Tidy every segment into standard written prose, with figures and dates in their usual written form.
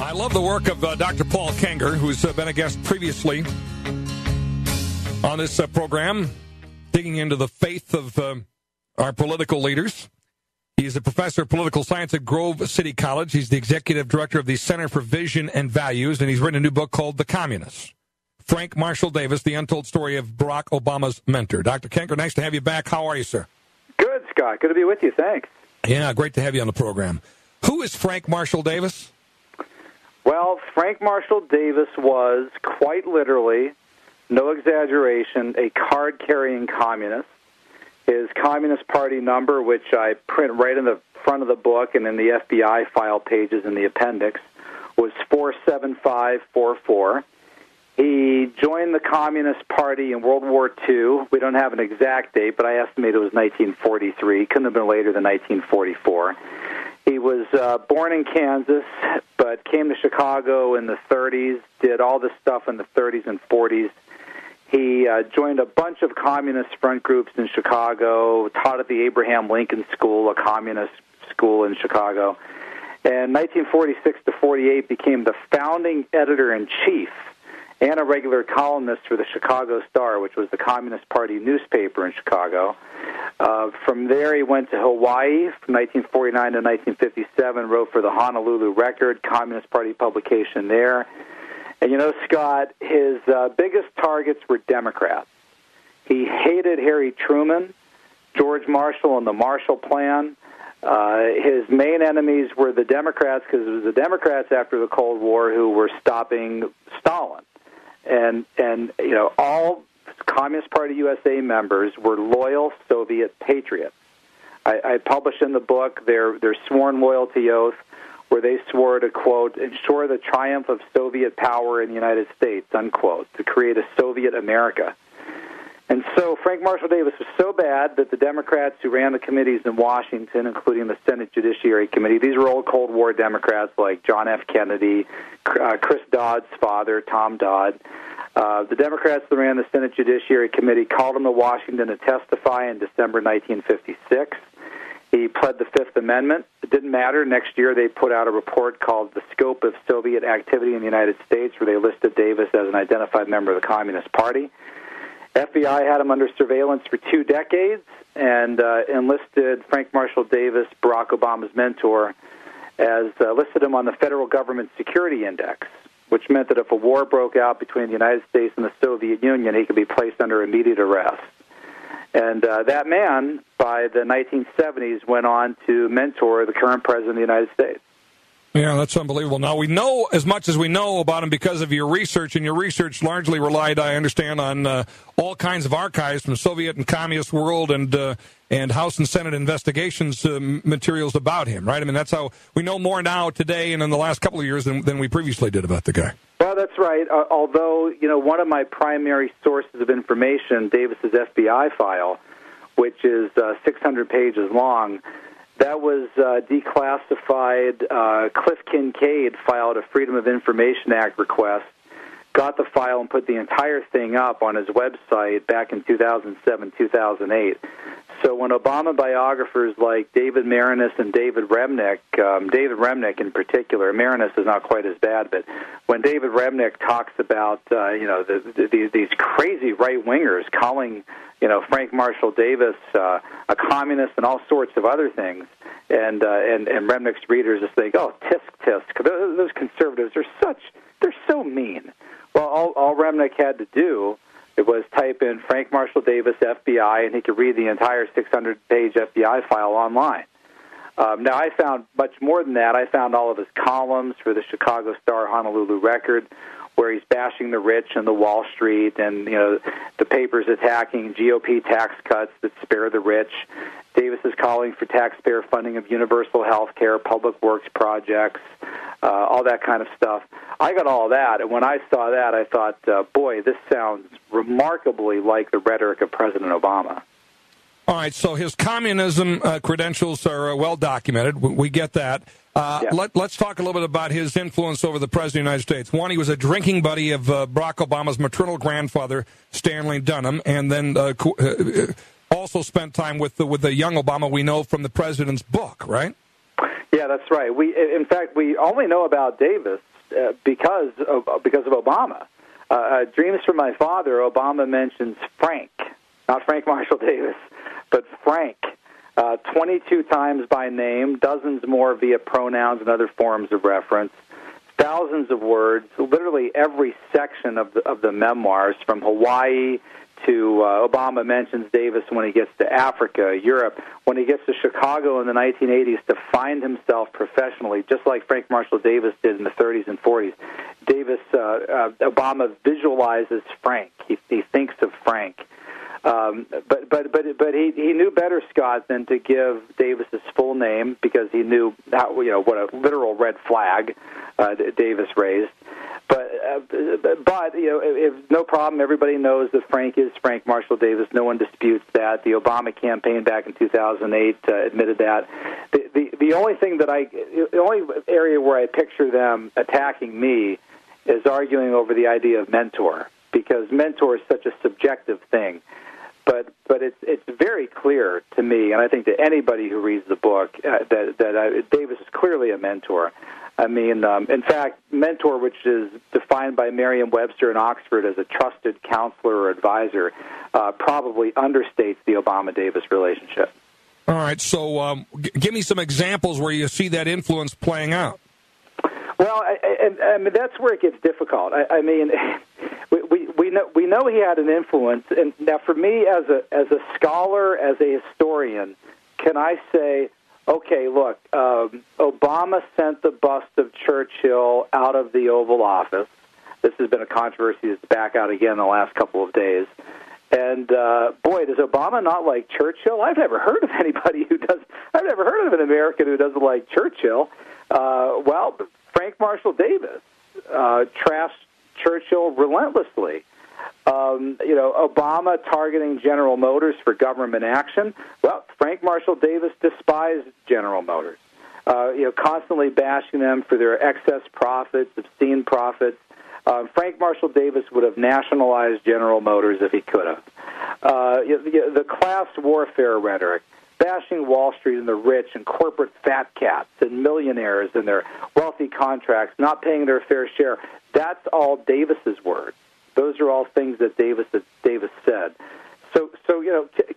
I love the work of Dr. Paul Kengor, who's been a guest previously on this program, digging into the faith of our political leaders. He's a professor of political science at Grove City College. He's the executive director of the Center for Vision and Values, and he's written a new book called The Communists. Frank Marshall Davis, The Untold Story of Barack Obama's Mentor. Dr. Kengor, nice to have you back. How are you, sir? Good, Scott. Good to be with you. Thanks. Yeah, great to have you on the program. Who is Frank Marshall Davis? Well, Frank Marshall Davis was, quite literally, no exaggeration, a card-carrying communist. His Communist Party number, which I print right in the front of the book and in the FBI file pages in the appendix, was 47544. He joined the Communist Party in World War II. We don't have an exact date, but I estimate it was 1943. Couldn't have been later than 1944. He was born in Kansas, but came to Chicago in the 30s, did all this stuff in the 30s and 40s. He joined a bunch of communist front groups in Chicago, taught at the Abraham Lincoln School, a communist school in Chicago. And 1946 to 48 became the founding editor-in-chief and a regular columnist for the Chicago Star, which was the Communist Party newspaper in Chicago. From there, he went to Hawaii from 1949 to 1957, wrote for the Honolulu Record, Communist Party publication there. And, you know, Scott, his biggest targets were Democrats. He hated Harry Truman, George Marshall, and the Marshall Plan. His main enemies were the Democrats, because it was the Democrats after the Cold War who were stopping Stalin. And you know, all Communist Party USA members were loyal Soviet patriots. I published in the book their sworn loyalty oath, where they swore to, quote, ensure the triumph of Soviet power in the United States, unquote, to create a Soviet America. And so Frank Marshall Davis was so bad that the Democrats who ran the committees in Washington, including the Senate Judiciary Committee, these were old Cold War Democrats like John F. Kennedy, Chris Dodd's father, Tom Dodd. The Democrats that ran the Senate Judiciary Committee called him to Washington to testify in December 1956. He pled the Fifth Amendment. It didn't matter. Next year they put out a report called The Scope of Soviet Activity in the United States, where they listed Davis as an identified member of the Communist Party. FBI had him under surveillance for 2 decades and enlisted Frank Marshall Davis, Barack Obama's mentor, as listed him on the Federal Government Security Index, which meant that if a war broke out between the United States and the Soviet Union, he could be placed under immediate arrest. And that man, by the 1970s, went on to mentor the current president of the United States. Yeah, that's unbelievable. Now, we know as much as we know about him because of your research, and your research largely relied, I understand, on all kinds of archives from Soviet and Communist world and House and Senate investigations materials about him, right? I mean, that's how we know more now today and in the last couple of years than we previously did about the guy. Well, that's right. Although, you know, one of my primary sources of information, Davis's FBI file, which is 600 pages long, that was declassified. Cliff Kincaid filed a Freedom of Information Act request, got the file and put the entire thing up on his website back in 2007, 2008. So when Obama biographers like David Maraniss and David Remnick in particular, Maraniss is not quite as bad, but when David Remnick talks about these crazy right-wingers calling Frank Marshall Davis a communist and all sorts of other things, and Remnick's readers just think, oh, tisk tisk, those conservatives they're so mean. Well, all Remnick had to do was type in Frank Marshall Davis FBI, and he could read the entire 600-page FBI file online. Now, I found much more than that. I found all of his columns for the Chicago Star, Honolulu Record, where he's bashing the rich and the Wall Street, and the papers attacking GOP tax cuts that spare the rich. Davis is calling for taxpayer funding of universal health care, public works projects, all that kind of stuff. I got all that, and when I saw that, I thought, boy, this sounds remarkably like the rhetoric of President Obama. All right, so his communism credentials are well documented. We get that. Let's talk a little bit about his influence over the President of the United States. One, he was a drinking buddy of Barack Obama's maternal grandfather, Stanley Dunham, and then also spent time with the young Obama we know from the President's book, right? Yeah, that's right. In fact, we only know about Davis because of Obama. Dreams from My Father, Obama mentions Frank, not Frank Marshall Davis, but Frank, 22 times by name, dozens more via pronouns and other forms of reference, thousands of words, literally every section of the memoirs, from Hawaii to Obama mentions Davis when he gets to Africa, Europe, when he gets to Chicago in the 1980s to find himself professionally, just like Frank Marshall Davis did in the 30s and 40s. Obama visualizes Frank. He thinks of Frank. But he knew better, Scott, than to give Davis's full name, because he knew what a literal red flag Davis raised. But if no problem. Everybody knows that Frank is Frank Marshall Davis. No one disputes that. The Obama campaign back in 2008 admitted that. The only area where I picture them attacking me is arguing over the idea of mentor, because mentor is such a subjective thing. But it's very clear to me, and I think to anybody who reads the book, that Davis is clearly a mentor. I mean, in fact, mentor, which is defined by Merriam-Webster and Oxford as a trusted counselor or advisor, probably understates the Obama-Davis relationship. All right, so give me some examples where you see that influence playing out. Well, I mean, that's where it gets difficult. I mean, we know he had an influence, and now for me as a scholar, as a historian, can I say, okay, look, Obama sent the bust of Churchill out of the Oval Office. This has been a controversy that's back out again in the last couple of days. And, boy, does Obama not like Churchill? I've never heard of anybody who does. I've never heard of an American who doesn't like Churchill. Well, Frank Marshall Davis trashed Churchill relentlessly. Obama targeting General Motors for government action. Well, Frank Marshall Davis despised General Motors. Constantly bashing them for their excess profits, obscene profits. Frank Marshall Davis would have nationalized General Motors if he could have. The class warfare rhetoric, bashing Wall Street and the rich and corporate fat cats and millionaires and their wealthy contracts, not paying their fair share, that's all Davis's words. Those are all things that Davis said. So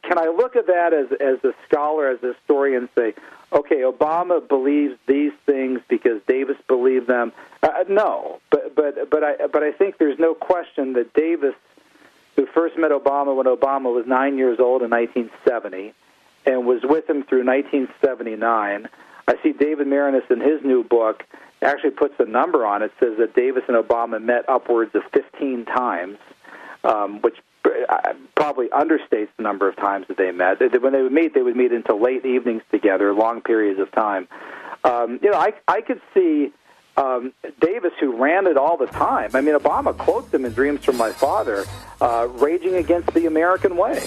can I look at that as a scholar, as a historian, and say, okay, Obama believes these things because Davis believed them? No, but I think there's no question that Davis, who first met Obama when Obama was 9 years old in 1970, and was with him through 1979. I see David Marinis in his new book actually puts a number on it, says that Davis and Obama met upwards of 15 times, which probably understates the number of times that they met. When they would meet into late evenings together, long periods of time. I could see Davis, who ran it all the time. I mean, Obama quotes him in Dreams from My Father, raging against the American way.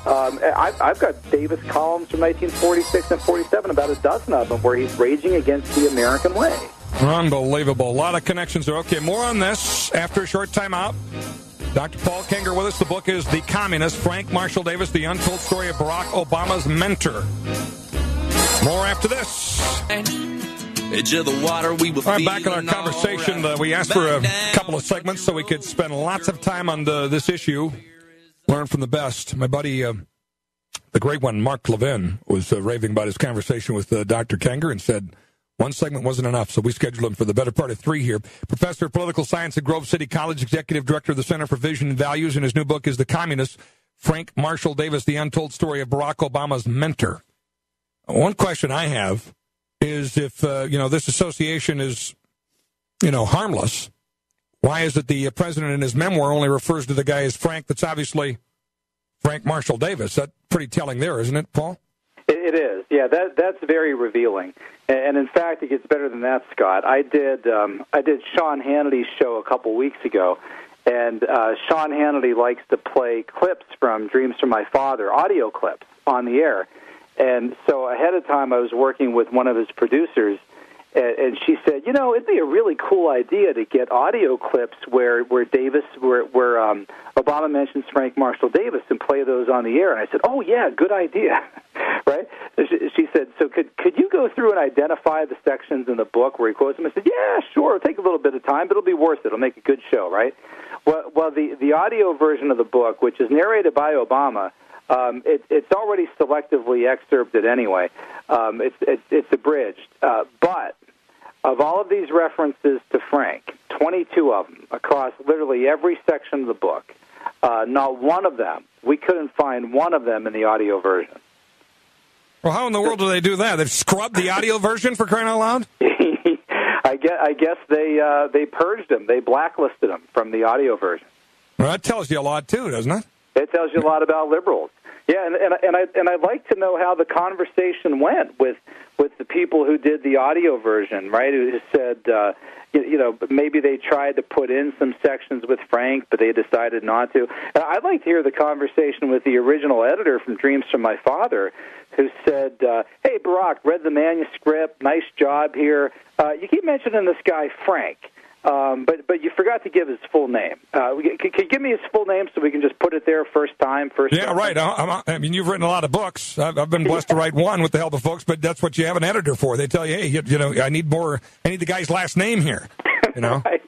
I've got Davis columns from 1946 and 47, about a dozen of them, where he's raging against the American way. Unbelievable. A lot of connections there. Okay, more on this after a short time out. Dr. Paul Kengor with us. The book is The Communist, Frank Marshall Davis, The Untold Story of Barack Obama's Mentor. More after this. Edge of the water, we were back in our conversation. We asked for a couple of segments so we could spend lots of time on this issue. Learn from the best. My buddy, the great one, Mark Levin, was raving about his conversation with Dr. Kengor and said one segment wasn't enough, so we scheduled him for the better part of 3 here. Professor of Political Science at Grove City College, Executive Director of the Center for Vision and Values, and his new book is The Communist, Frank Marshall Davis, The Untold Story of Barack Obama's Mentor. One question I have is if, this association is, harmless, why is it the president in his memoir only refers to the guy as Frank? That's obviously Frank Marshall Davis. That's pretty telling there, isn't it, Paul? It is. Yeah, that's very revealing. And in fact, it gets better than that, Scott. I did Sean Hannity's show a couple weeks ago, and Sean Hannity likes to play clips from Dreams from My Father, audio clips, on the air. And so ahead of time, I was working with one of his producers, and she said, it'd be a really cool idea to get audio clips where Obama mentions Frank Marshall Davis and play those on the air. And I said, oh, yeah, good idea. Right? She said, so could you go through and identify the sections in the book where he quotes them? I said, yeah, sure. It'll take a little bit of time, but it'll be worth it. It'll make a good show, right? Well, the audio version of the book, which is narrated by Obama, it's already selectively excerpted anyway. It's abridged. But of all of these references to Frank, 22 of them across literally every section of the book, not one of them, we couldn't find one of them in the audio version. Well, how in the world do they do that? They've scrubbed the audio version, for crying out loud? I guess they purged them. They blacklisted them from the audio version. Well, that tells you a lot, too, doesn't it? It tells you a lot about liberals. Yeah, and I'd like to know how the conversation went with the people who did the audio version, right? Who said, maybe they tried to put in some sections with Frank, but they decided not to. And I'd like to hear the conversation with the original editor from Dreams from My Father, who said, hey, Barack, read the manuscript, nice job here. You keep mentioning this guy, Frank. But you forgot to give his full name. Can you give me his full name so we can just put it there first time? Yeah, right. I mean, you've written a lot of books. I've been blessed to write one with the help of folks, but that's what you have an editor for. They tell you, hey, I need the guy's last name here. Right.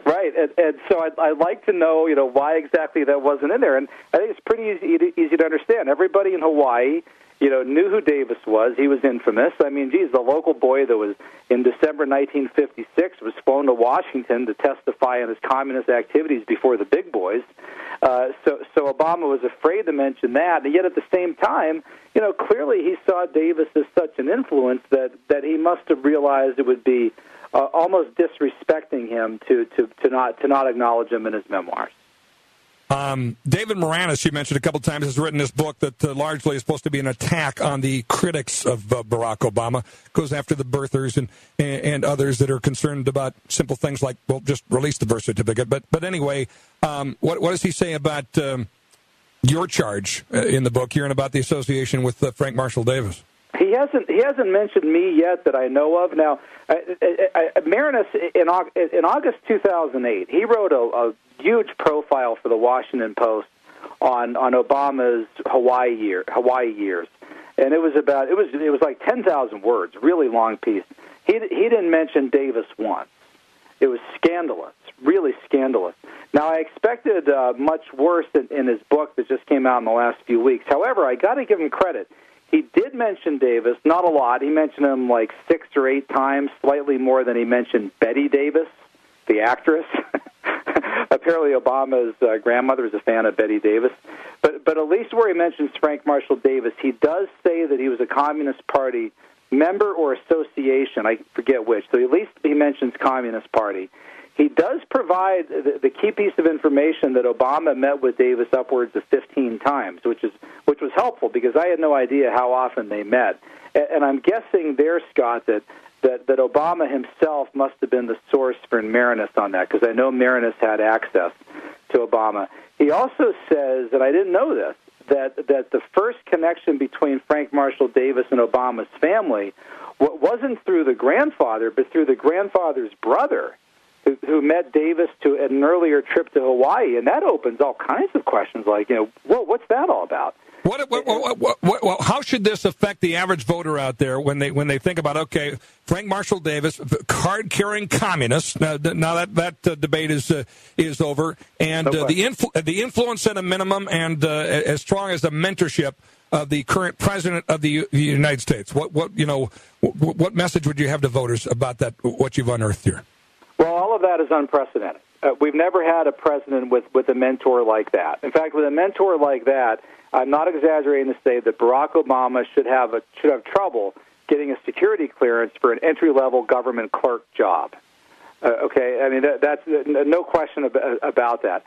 Right. And so I'd like to know, why exactly that wasn't in there. And I think it's pretty easy to understand. Everybody in Hawaii, knew who Davis was. He was infamous. I mean, geez, the local boy that was in December 1956 was flown to Washington to testify on his communist activities before the big boys. So Obama was afraid to mention that, and yet at the same time, clearly he saw Davis as such an influence that he must have realized it would be almost disrespecting him to not acknowledge him in his memoirs. David Moranis, you mentioned a couple times, has written this book that largely is supposed to be an attack on the critics of Barack Obama. Goes after the birthers and others that are concerned about simple things like, well, just release the birth certificate. But anyway, what does he say about your charge in the book here and about the association with Frank Marshall Davis? He hasn't mentioned me yet that I know of. Now, Moranis in August 2008, he wrote a huge profile for the Washington Post on Obama's Hawaii years, and it was like 10,000 words, really long piece. He didn't mention Davis once. It was scandalous, really scandalous. Now, I expected much worse in his book that just came out in the last few weeks. However, I got to give him credit. He did mention Davis, not a lot. He mentioned him like 6 or 8 times, slightly more than he mentioned Betty Davis, the actress. Apparently Obama's grandmother is a fan of Betty Davis. But at least where he mentions Frank Marshall Davis, he does say that he was a Communist Party member or association. I forget which. So at least he mentions Communist Party. He does provide the key piece of information that Obama met with Davis upwards of 15 times, which was helpful because I had no idea how often they met. And I'm guessing there, Scott, that Obama himself must have been the source for Moranis on that, because I know Moranis had access to Obama. He also says, and I didn't know this, that the first connection between Frank Marshall Davis and Obama's family wasn't through the grandfather, but through the grandfather's brother, who met Davis at an earlier trip to Hawaii, and that opens all kinds of questions like, what's that all about? How should this affect the average voter out there when they think about, okay, Frank Marshall Davis, card-carrying communist? Now that debate is over, and the influence at a minimum, and as strong as the mentorship of the current president of the United States. What message would you have to voters about that? What you've unearthed here? Well, all of that is unprecedented. We've never had a president with a mentor like that. In fact, with a mentor like that, I'm not exaggerating to say that Barack Obama should have trouble getting a security clearance for an entry-level government clerk job. Okay, I mean that's no question about that.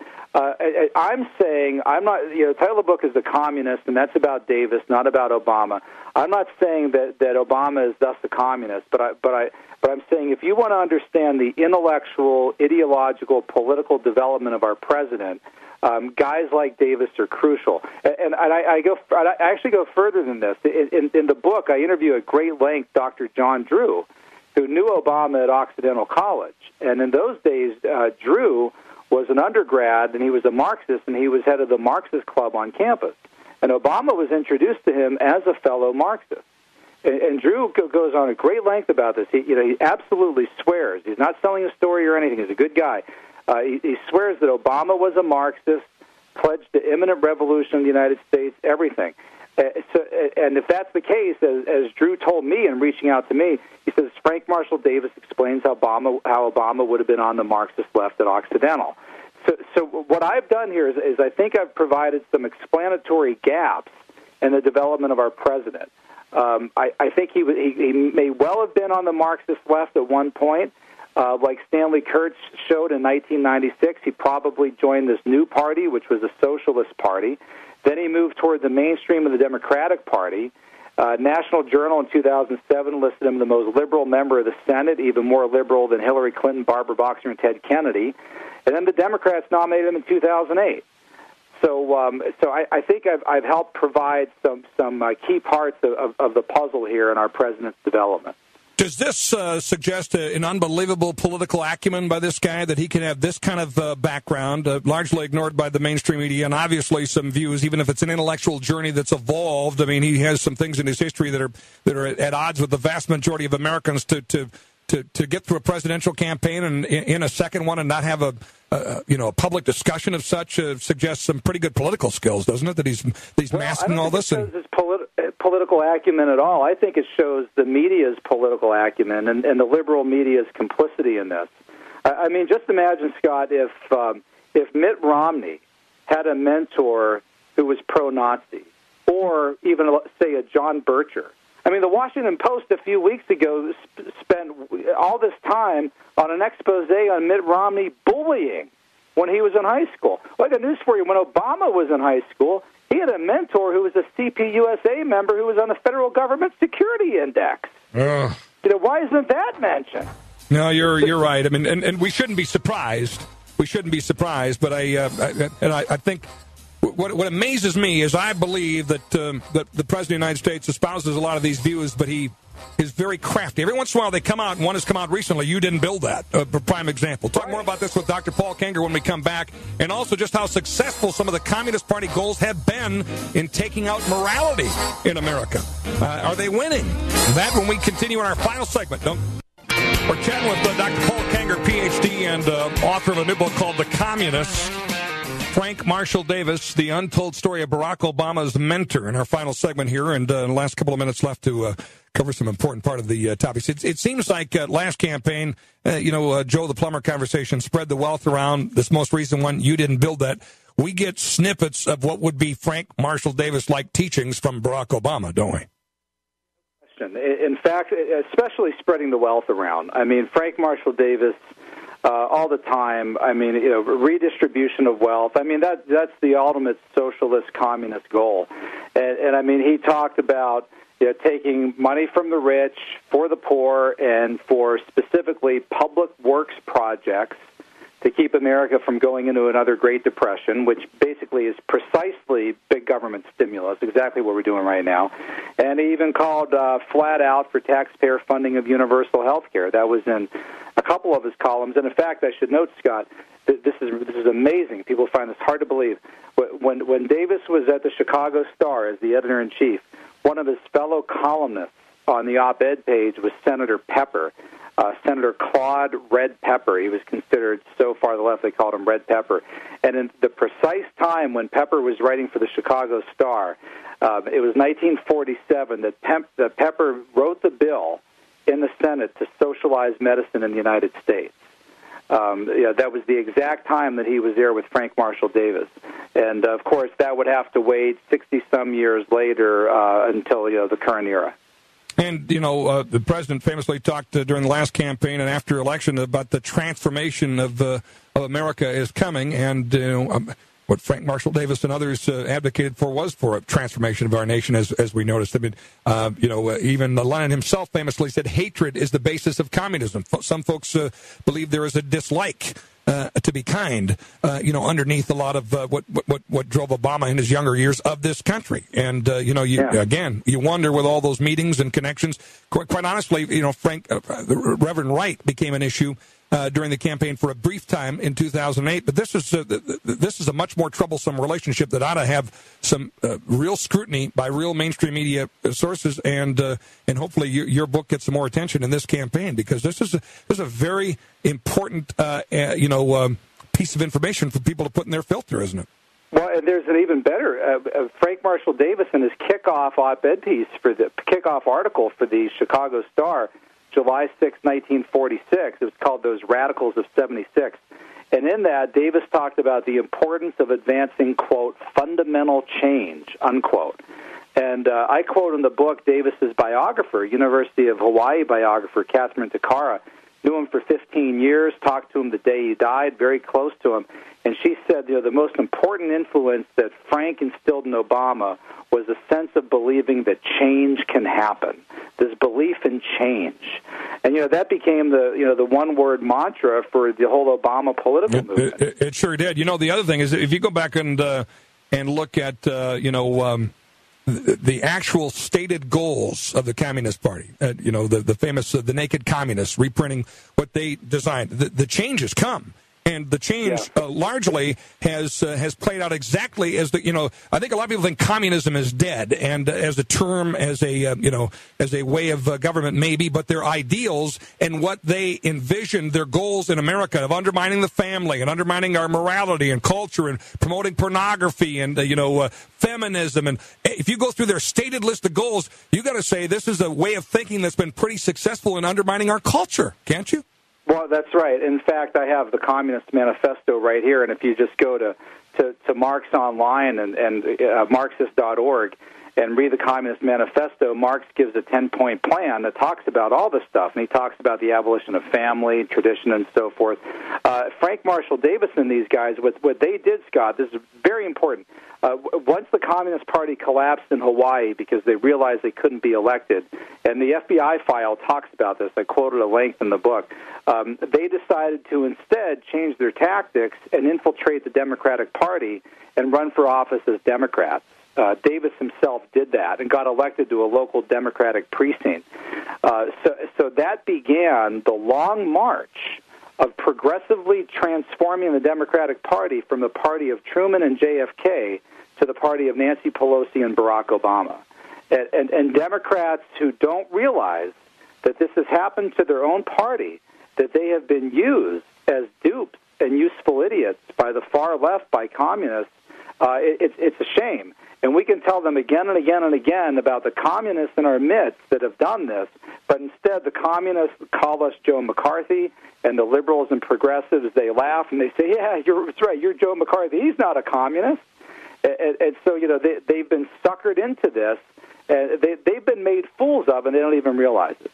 I'm saying I'm not. The title of the book is The Communist, and that's about Davis, not about Obama. I'm not saying that Obama is thus a communist, but I'm saying if you want to understand the intellectual, ideological, political development of our president, guys like Davis are crucial. And I actually go further than this. In the book, I interview at great length Dr. John Drew, who knew Obama at Occidental College. And in those days, Drew was an undergrad, and he was a Marxist, and he was head of the Marxist club on campus. And Obama was introduced to him as a fellow Marxist. And Drew goes on a great length about this. He absolutely swears. He's not selling a story or anything. He's a good guy. He swears that Obama was a Marxist, pledged to imminent revolution in the United States, everything. And if that's the case, as Drew told me in reaching out to me, he says Frank Marshall Davis explains how Obama would have been on the Marxist left at Occidental. So what I've done here is I think I've provided some explanatory gaps in the development of our president. I think he may well have been on the Marxist left at one point. Like Stanley Kurtz showed in 1996, he probably joined this new party, which was a socialist party. Then he moved toward the mainstream of the Democratic Party. National Journal in 2007 listed him the most liberal member of the Senate, even more liberal than Hillary Clinton, Barbara Boxer, and Ted Kennedy. And then the Democrats nominated him in 2008. So I think I've helped provide some key parts of the puzzle here in our president's development. Does this suggest an unbelievable political acumen by this guy, that he can have this kind of background, largely ignored by the mainstream media, and obviously some views, even if it's an intellectual journey that's evolved? I mean, he has some things in his history that are at odds with the vast majority of Americans to get through a presidential campaign and in a second one and not have a public discussion of such suggests some pretty good political skills, doesn't it? That he's masking all this. His political acumen at all. I think it shows the media's political acumen and the liberal media's complicity in this. I mean, just imagine, Scott, if Mitt Romney had a mentor who was pro-Nazi, or even, say, a John Bircher. I mean, the Washington Post a few weeks ago spent all this time on an expose on Mitt Romney bullying when he was in high school. Well, I got news for you. When Obama was in high school, he had a mentor who was a CPUSA member who was on the Federal Government Security Index. Why isn't that mentioned? No, you're right. I mean, and we shouldn't be surprised. We shouldn't be surprised. But I think what amazes me is I believe that the President of the United States espouses a lot of these views, but he is very crafty. Every once in a while they come out, and one has come out recently. You didn't build that. Prime example. Talk more about this with Dr. Paul Kengor when we come back, and also just how successful some of the Communist Party goals have been in taking out morality in America. Are they winning? That when we continue in our final segment. We're chatting with Dr. Paul Kengor, Ph.D., and author of a new book called The Communists. Frank Marshall Davis, the untold story of Barack Obama's mentor, in our final segment here, and the last couple of minutes left to cover some important part of the topics. It seems like last campaign, Joe the Plumber conversation spread the wealth around. This most recent one, you didn't build that. We get snippets of what would be Frank Marshall Davis-like teachings from Barack Obama, don't we? In fact, especially spreading the wealth around. I mean, Frank Marshall Davis, all the time. I mean, redistribution of wealth. I mean, that's the ultimate socialist communist goal. And I mean, he talked about taking money from the rich for the poor and for specifically public works projects to keep America from going into another Great Depression, which basically is precisely big government stimulus, exactly what we're doing right now. And he even called flat out for taxpayer funding of universal health care. That was in a couple of his columns. And in fact, I should note, Scott, this is amazing. People find this hard to believe. When Davis was at the Chicago Star as the editor-in-chief, one of his fellow columnists on the op-ed page was Senator Pepper. Senator Claude Red Pepper. He was considered so far to the left they called him Red Pepper. And in the precise time when Pepper was writing for the Chicago Star, it was 1947 that Pepper wrote the bill in the Senate to socialize medicine in the United States. That was the exact time that he was there with Frank Marshall Davis. And, of course, that would have to wait 60-some years later until the current era. And, the president famously talked during the last campaign and after election about the transformation of America is coming. And what Frank Marshall Davis and others advocated for was for a transformation of our nation, as we noticed. I mean, even Lenin himself famously said hatred is the basis of communism. Some folks believe there is a dislike to be kind, underneath a lot of what drove Obama in his younger years of this country. And, again, you wonder with all those meetings and connections, quite honestly, Frank, the Reverend Wright became an issue during the campaign for a brief time in 2008. But this is a much more troublesome relationship that ought to have some real scrutiny by real mainstream media sources, and hopefully your book gets some more attention in this campaign, because this is a very important piece of information for people to put in their filter, isn't it? Well, and there's an even better. Frank Marshall Davis, in his kickoff op-ed piece for the kickoff article for the Chicago Star, July 6, 1946, it was called "Those Radicals of '76." And in that, Davis talked about the importance of advancing, quote, fundamental change, unquote. And I quote in the book Davis's biographer, University of Hawaii biographer, Catherine Takara, knew him for 15 years, talked to him the day he died, very close to him. And she said, the most important influence that Frank instilled in Obama was a sense of believing that change can happen, this belief in change. And, that became the one-word mantra for the whole Obama political movement. It sure did. The other thing is, if you go back and look at, the actual stated goals of the Communist Party, the famous, the Naked Communists, reprinting what they designed, the changes come. And the change largely has played out exactly as I think a lot of people think communism is dead, and as a term, as a way of government maybe, but their ideals and what they envisioned, their goals in America of undermining the family and undermining our morality and culture and promoting pornography and feminism. And if you go through their stated list of goals, you got to say this is a way of thinking that's been pretty successful in undermining our culture, can't you? Well, that's right. In fact, I have the Communist Manifesto right here, and if you just go to Marx online and Marxist.org and read the Communist Manifesto, Marx gives a 10-point plan that talks about all this stuff, and he talks about the abolition of family, tradition, and so forth. Frank Marshall Davis and these guys, what they did, Scott, this is very important. Once the Communist Party collapsed in Hawaii because they realized they couldn't be elected, and the FBI file talks about this, I quoted at length in the book, they decided to instead change their tactics and infiltrate the Democratic Party and run for office as Democrats. Davis himself did that and got elected to a local Democratic precinct. So that began the long march of progressively transforming the Democratic Party from the party of Truman and JFK to the party of Nancy Pelosi and Barack Obama. And Democrats who don't realize that this has happened to their own party, that they have been used as dupes and useful idiots by the far left, by communists, it's a shame. And we can tell them again and again and again about the communists in our midst that have done this, but instead the communists call us Joe McCarthy, and the liberals and progressives, they laugh and they say, yeah, that's right, you're Joe McCarthy. He's not a communist. And so, they've been suckered into this, and they've been made fools of, and they don't even realize it.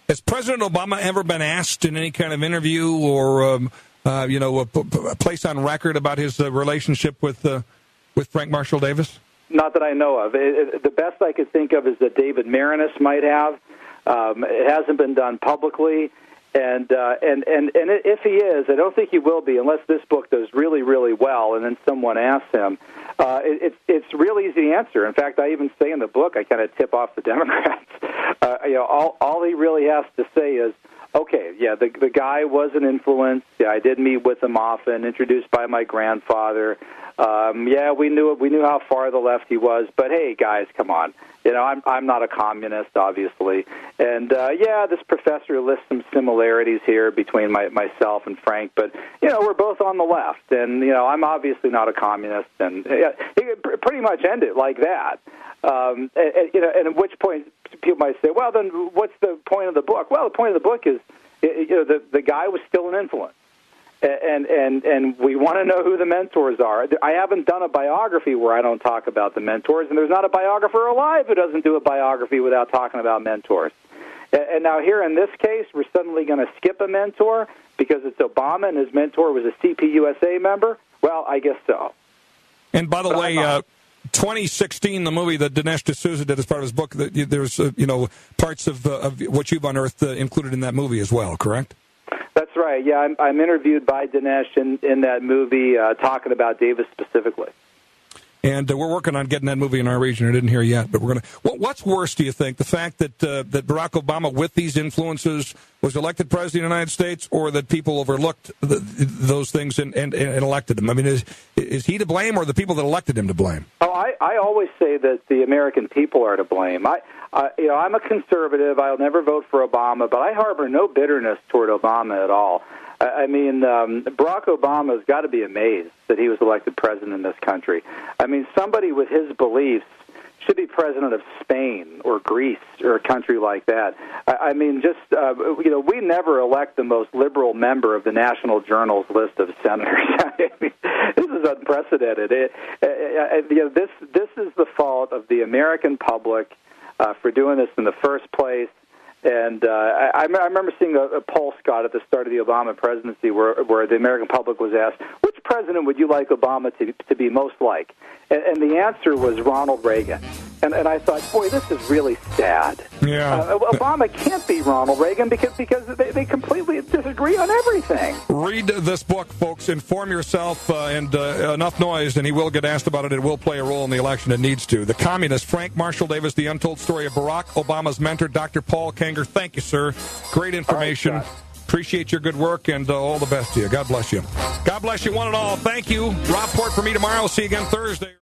Has President Obama ever been asked in any kind of interview or, a place on record about his relationship with Frank Marshall Davis? Not that I know of. The best I could think of is that David Marinus might have. It hasn't been done publicly, and if he is, I don't think he will be unless this book does really, really well, and then someone asks him. It's real easy to answer. In fact, I even say in the book, I kind of tip off the Democrats. All he really has to say is, okay, yeah, the guy was an influence. Yeah, I did meet with him often, introduced by my grandfather. Yeah, we knew how far the left he was. But hey, guys, come on. I'm not a communist, obviously. And this professor lists some similarities here between myself and Frank. But we're both on the left, and I'm obviously not a communist. And you could pretty much end it like that. And at which point people might say, well, then what's the point of the book? Well, the point of the book is, the guy was still an influence. And we want to know who the mentors are. I haven't done a biography where I don't talk about the mentors, and there's not a biographer alive who doesn't do a biography without talking about mentors. And now here in this case, we're suddenly going to skip a mentor because it's Obama and his mentor was a CPUSA member? Well, I guess so. And by the way, 2016, the movie that Dinesh D'Souza did as part of his book, there's parts of what you've unearthed included in that movie as well, correct? That's right. Yeah, I'm interviewed by Dinesh in that movie talking about Davis specifically. And we're working on getting that movie in our region. I didn't hear yet, but we're going to. What's worse, do you think? The fact that that Barack Obama, with these influences, was elected president of the United States, or that people overlooked those things and elected him? I mean, is he to blame, or the people that elected him to blame? Oh, I always say that the American people are to blame. I'm a conservative. I'll never vote for Obama, but I harbor no bitterness toward Obama at all. I mean, Barack Obama has got to be amazed that he was elected president in this country. I mean, somebody with his beliefs should be president of Spain or Greece or a country like that. I mean, just, we never elect the most liberal member of the National Journal's list of senators. I mean, this is unprecedented. This is the fault of the American public for doing this in the first place. And I remember seeing a poll, Scott, at the start of the Obama presidency where the American public was asked, which president would you like Obama to be most like? And the answer was Ronald Reagan. And I thought, boy, this is really sad. Yeah. Obama can't be Ronald Reagan because they completely disagree on everything. Read this book, folks. Inform yourself, and enough noise, and he will get asked about it. It will play a role in the election. It needs to. The Communist, Frank Marshall Davis, The Untold Story of Barack Obama's mentor, Dr. Paul Kengor. Thank you, sir. Great information. Right, appreciate your good work, and all the best to you. God bless you. God bless you, one and all. Thank you. Rob Port for me tomorrow. See you again Thursday.